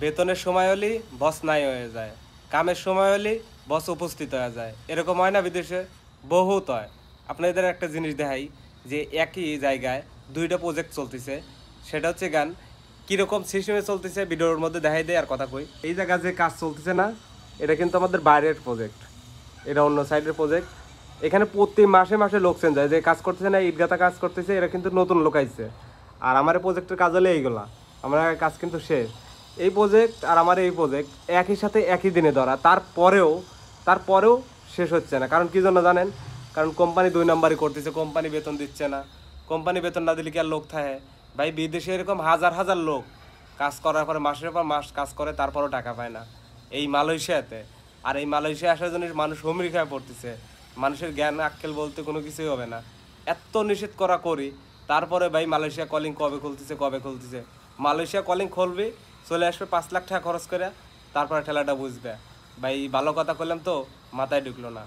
বেতনের সময় হলেই বস নাই হয়ে যায়, কামের সময় হলেই বস উপস্থিত হয়ে যায়। এরকম হয় না বিদেশে? বহুত হয়। আপনাদের একটা জিনিস দেখাই, যে একই জায়গায় দুইটা প্রজেক্ট চলতেছে। সেটা হচ্ছে গান কীরকম সিস্টেমে চলতেছে ভিডিওর মধ্যে দেখাই দেয় আর কথা কই। এই জায়গায় যে কাজ চলতেছে না, এটা কিন্তু আমাদের বাইরের প্রজেক্ট, এটা অন্য সাইডের প্রজেক্ট। এখানে প্রতি মাসে মাসে লোক চেঞ্জ হয়, যে কাজ করতেছে না ঈদগাতা কাজ করতেছে, এরা কিন্তু নতুন লোক আইছে। আর আমার প্রজেক্টের কাজ হলে এইগুলা, আমার কাজ কিন্তু শেষ। এই প্রজেক্ট আর আমার এই প্রজেক্ট একই সাথে একই দিনে ধরা, তারপরেও শেষ হচ্ছে না। কারণ কী জন্য জানেন? কারণ কোম্পানি 2 নাম্বারই করতেছে, কোম্পানি বেতন দিচ্ছে না। কোম্পানি বেতন না দিলে কি আর লোক থাকে? ভাই বিদেশে এরকম হাজার হাজার লোক কাজ করার পরে মাসের পর মাস কাজ করে, তারপরও টাকা পায় না এই মালয়েশিয়াতে। আর এই মালয়েশিয়া আসার জন্য মানুষ হুমড়ি খায় পড়তেছে। মানুষের জ্ঞান আক্কেল বলতে কোনো কিছুই হবে না। এত নিষেধ করি, তারপরে ভাই মালয়েশিয়া কলিং কবে খুলতেছে। মালয়েশিয়া কলিং খুলবে, চলে আসবে 5 লাখ টাকা খরচ করে, তারপরে ঠেলাটা বুঝবে। ভাই ভালো কথা করলাম তো মাথায় ঢুকলো না।